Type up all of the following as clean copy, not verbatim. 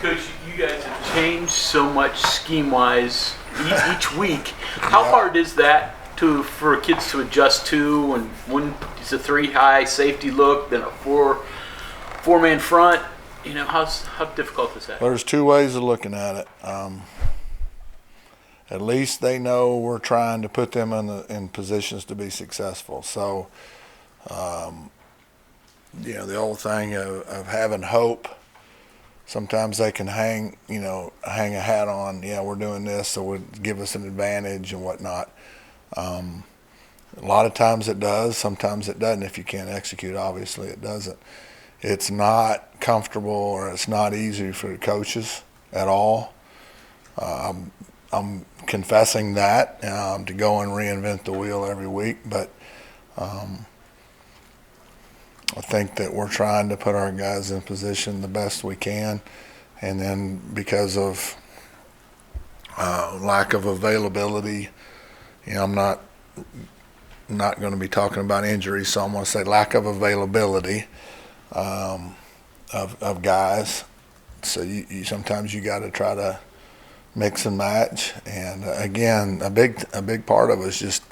Coach, you guys have changed so much scheme-wise each week. How hard is that for kids to adjust to? And when it's a 3-high safety look, then a four-man front. How difficult is that? There's two ways of looking at it. At least they know we're trying to put them in positions to be successful. So, the old thing of having hope. Sometimes they can hang a hat on. Yeah, we're doing this, so it would give us an advantage and whatnot. A lot of times it does. Sometimes it doesn't. If you can't execute, obviously it doesn't. It's not comfortable or it's not easy for the coaches at all. I'm confessing that to go and reinvent the wheel every week, but I think that we're trying to put our guys in position the best we can, and then because of lack of availability, I'm not going to be talking about injuries, so I'm going to say lack of availability of guys. So you sometimes you got to try to mix and match, and again, a big part of it is just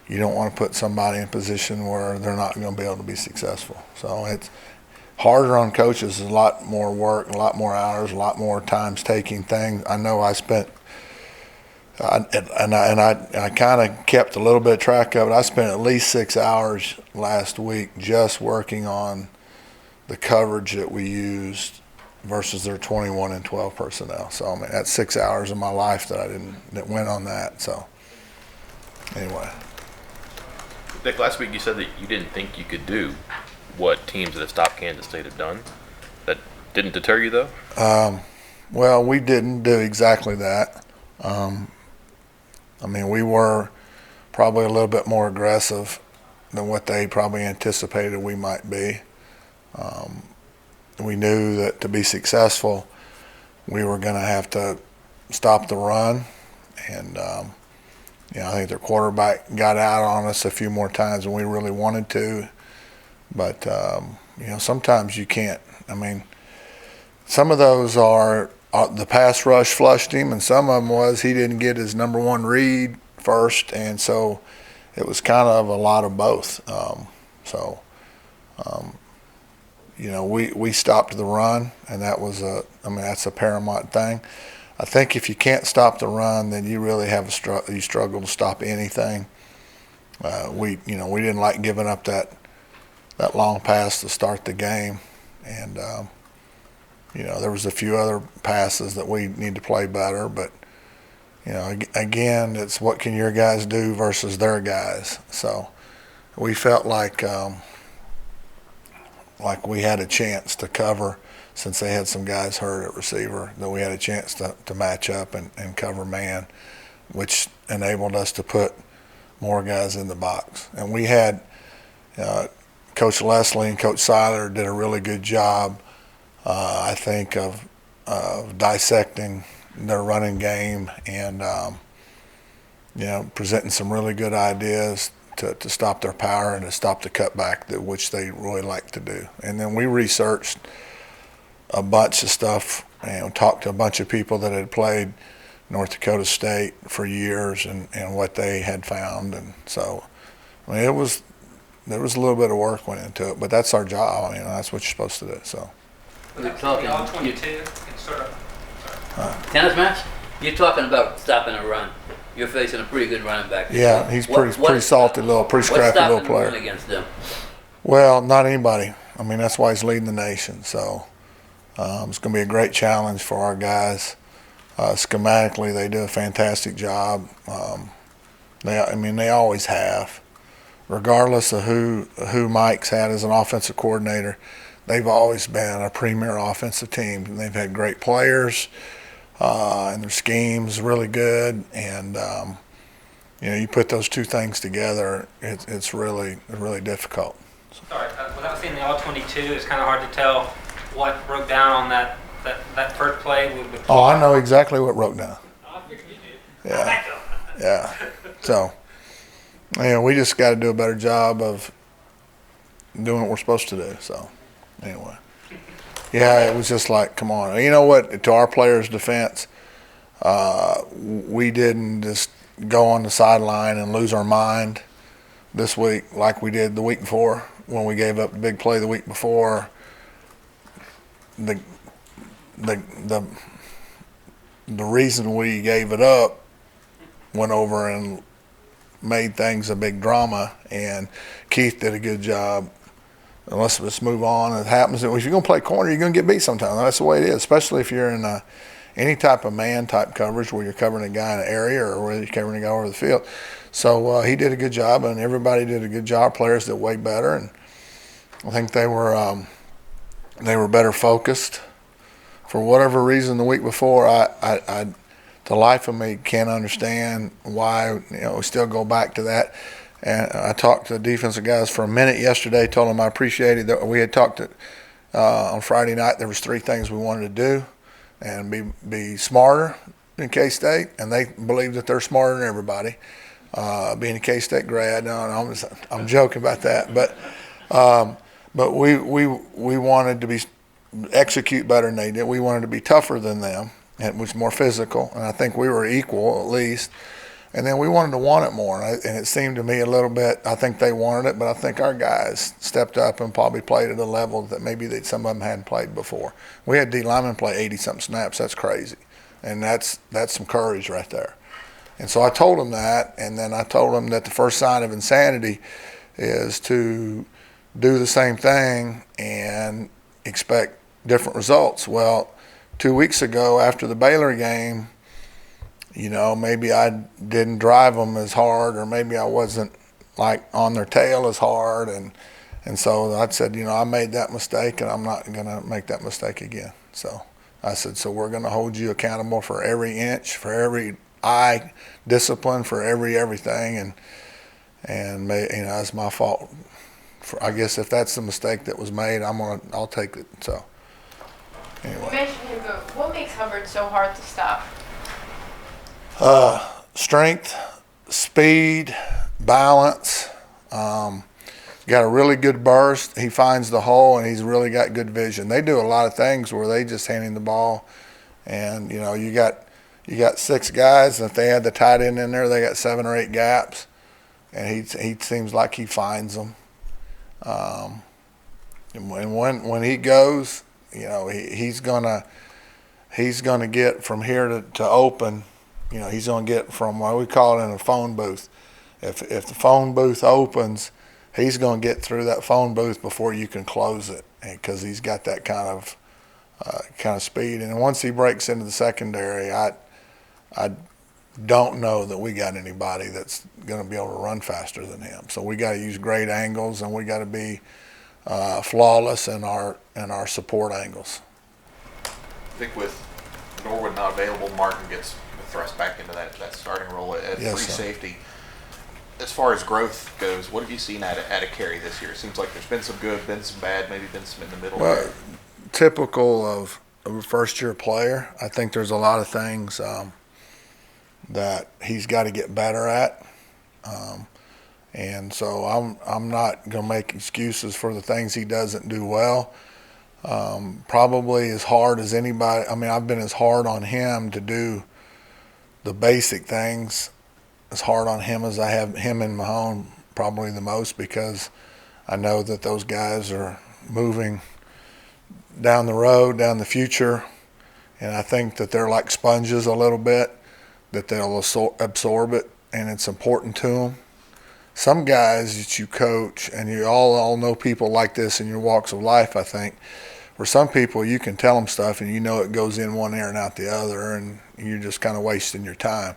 you don't want to put somebody in a position where they're not going to be able to be successful. So it's harder on coaches. It's a lot more work, a lot more hours, a lot more times taking things. I know I spent, I kind of kept a little bit of track of it. I spent at least 6 hours last week just working on the coverage that we used versus their 21 and 12 personnel. So that's 6 hours of my life that went on that. So anyway. Vic, last week you said that you didn't think you could do what teams that have stopped Kansas State have done. That didn't deter you, though? Well, we didn't do exactly that. We were probably a little bit more aggressive than what they probably anticipated we might be. We knew that to be successful, we were going to have to stop the run, and I think their quarterback got out on us a few more times than we really wanted to. But, sometimes you can't. Some of those are the pass rush flushed him, and some of them was he didn't get his number one read first, and so it was kind of a lot of both. We stopped the run, and that was that's a paramount thing. I think if you can't stop the run, then you really have you struggle to stop anything. We didn't like giving up that long pass to start the game, and there was a few other passes that we need to play better. But again, it's what can your guys do versus their guys. So we felt like we had a chance to cover. Since they had some guys hurt at receiver, that we had a chance to match up and cover man, which enabled us to put more guys in the box. And we had Coach Leslie and Coach Seiler did a really good job, I think, of dissecting their running game and presenting some really good ideas to stop their power and to stop the cutback, which they really like to do. And then we researched a bunch of stuff and talked to a bunch of people that had played North Dakota State for years and what they had found. And so, there was a little bit of work went into it, but that's our job. That's what you're supposed to do. So. You're talking all 22. It's sort of tennis match. You're talking about stopping a run. You're facing a pretty good running back. Yeah, he's pretty salty pretty scrappy little player. What's stopping the run against them? Well, not anybody. That's why he's leading the nation. So. It's going to be a great challenge for our guys. Schematically, they do a fantastic job. They always have. Regardless of who Mike's had as an offensive coordinator, they've always been a premier offensive team. They've had great players, and their scheme's really good. And you put those two things together, it's really difficult. Sorry, without seeing the all 22, it's kind of hard to tell what broke down on that first play with I know exactly what broke down. I figured you did. Yeah. So, we just got to do a better job of doing what we're supposed to do. So, anyway. Yeah, it was just like, come on. You know what? To our players' defense, we didn't just go on the sideline and lose our mind this week like we did the week before when we gave up the big play the week before. The reason we gave it up went over and made things a big drama, and Keith did a good job. And let's move on. It happens. If you're going to play corner, you're going to get beat sometimes. That's the way it is, especially if you're in any type of man-type coverage where you're covering a guy in an area or where you're covering a guy over the field. So he did a good job, and everybody did a good job. Players did way better, and I think they were better focused. For whatever reason, the week before, I the life of me can't understand why. We still go back to that. And I talked to the defensive guys for a minute yesterday. Told them I appreciated that we had talked on Friday night. There was 3 things we wanted to do, and be smarter in K-State, and they believe that they're smarter than everybody. Being a K-State grad, no, I'm joking about that, but we wanted to execute better than they did. We wanted to be tougher than them, and it was more physical, and I think we were equal at least. And then we wanted to want it more, and it seemed to me a little bit, I think they wanted it, but I think our guys stepped up and probably played at a level that maybe some of them hadn't played before. We had D linemen play 80-something snaps. That's crazy, and that's some courage right there. And so I told them that, and then I told them that the first sign of insanity is to do the same thing and expect different results. Well, 2 weeks ago after the Baylor game, maybe I didn't drive them as hard, or maybe I wasn't like on their tail as hard. And so I said, I made that mistake, and I'm not going to make that mistake again. So I said, so we're going to hold you accountable for every inch, for every eye discipline, for everything. And it's my fault. I guess if that's the mistake that was made, I'll take it. So anyway. You mentioned him, but what makes Hubbard so hard to stop? Strength, speed, balance. Got a really good burst. He finds the hole, and he's really got good vision. They do a lot of things where they just hand him the ball, and you got 6 guys, and if they had the tight end in there, they got 7 or 8 gaps, and he seems like he finds them. And when he goes, he's gonna get from here to open. He's going to get from what we call it in a phone booth. If the phone booth opens, he's going to get through that phone booth before you can close it, because he's got that kind of speed. And once he breaks into the secondary, I don't know that we got anybody that's going to be able to run faster than him. So we got to use great angles, and we got to be flawless in our support angles. I think with Norwood not available, Martin gets thrust back into that starting role at free safety. As far as growth goes, what have you seen out of Kerry this year? It seems like there's been some good, been some bad, maybe been some in the middle. Well, typical of a first-year player. I think there's a lot of things that he's got to get better at, and so I'm not going to make excuses for the things he doesn't do well. Probably as hard as anybody. I mean, I've been as hard on him to do the basic things, as hard on him as I have him and Mahone, probably the most, because I know that those guys are moving down the road, down the future, and I think that they're like sponges a little bit, that they'll absorb it, and it's important to them. Some guys that you coach, and you all know people like this in your walks of life, I think, where some people you can tell them stuff and it goes in one ear and out the other, and you're just kind of wasting your time.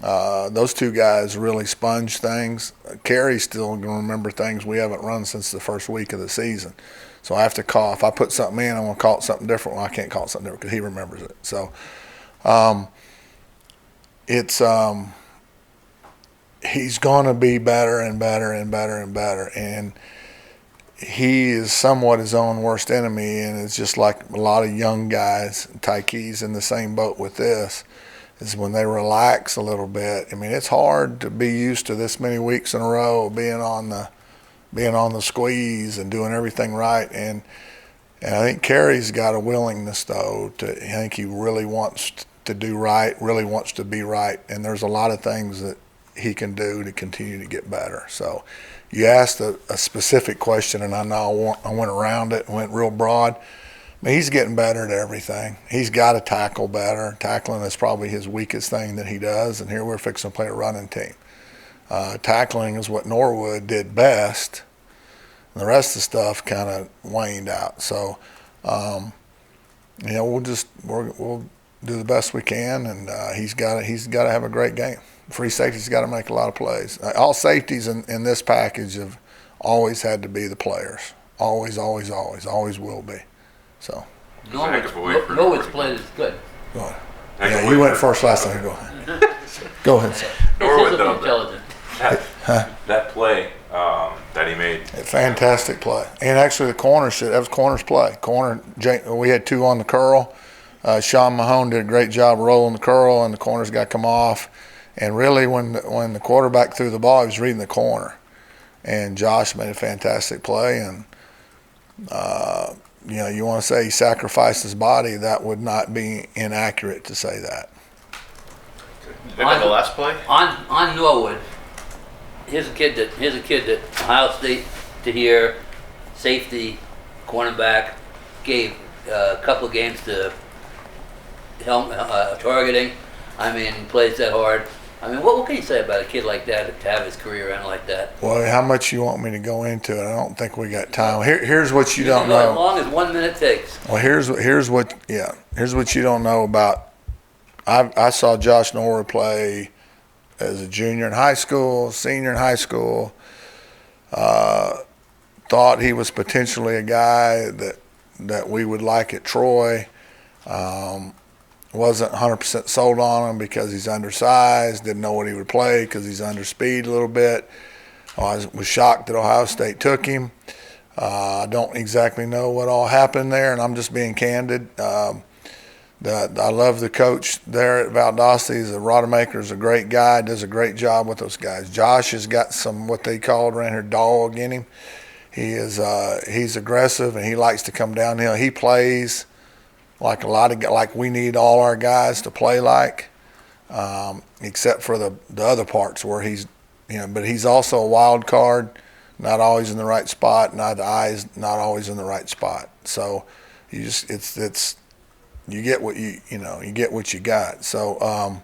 Those 2 guys really sponge things. Kerry's still going to remember things we haven't run since the first week of the season. So I have to call. If I put something in, I'm going to call it something different. Well, I can't call it something different because he remembers it. So he's going to be better and better and better and better. And he is somewhat his own worst enemy, and it's just like a lot of young guys. Tyke's in the same boat with this, is when they relax a little bit. I mean, it's hard to be used to this many weeks in a row being on the squeeze and doing everything right, and And I think Kerry's got a willingness, though, I think he really wants to do right, really wants to be right. And there's a lot of things that he can do to continue to get better. So you asked a specific question, and I know I went around it and went real broad. I mean, he's getting better at everything. He's got to tackle better. Tackling is probably his weakest thing that he does, and here we're fixing to play a running team. Tackling is what Norwood did best. And the rest of the stuff kind of waned out. So, we'll do the best we can, and he's got to have a great game. Free safety's got to make a lot of plays. All safeties in this package have always had to be the players. Always will be. So. Norwood's played is good. Go ahead. Yeah, you went first last time. Go ahead. Go ahead. Sir. Norwood though, intelligent. That play that he made. A fantastic play. And actually that was corner's play. We had 2 on the curl. Sean Mahone did a great job rolling the curl, and the corner's got to come off. And really when the quarterback threw the ball, he was reading the corner. And Josh made a fantastic play. And, you want to say he sacrificed his body, that would not be inaccurate to say that. On the last play? On Norwood, here's a kid that Ohio State to here, safety, cornerback, gave a couple of games to targeting. I mean, plays that hard. I mean, what can you say about a kid like that to have his career end like that? Well, how much you want me to go into it? I don't think we got time. Here's what you don't know. As long as 1 minute takes. Well, here's what you don't know about. I saw Josh Norris play as a junior in high school, senior in high school. Thought he was potentially a guy that we would like at Troy. Wasn't 100% sold on him because he's undersized, didn't know what he would play because he's under speed a little bit. I was shocked that Ohio State took him. I don't exactly know what all happened there, and I'm just being candid. I love the coach there at Valdosta. He's a Rodemaker, is a great guy, does a great job with those guys. Josh has got some what they called around here dog in him. He's aggressive, and he likes to come downhill. He plays like we need all our guys to play like, except for the other parts where but he's also a wild card, not always in the right spot, not always in the right spot. So you get what you get what you got. So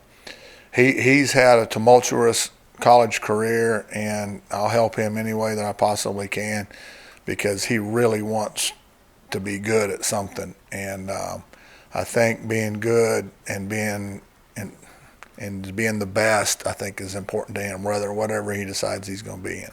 he's had a tumultuous college career, and I'll help him any way that I possibly can because he really wants to be good at something. And I think being good and being the best, I think, is important to him, whatever he decides he's going to be in.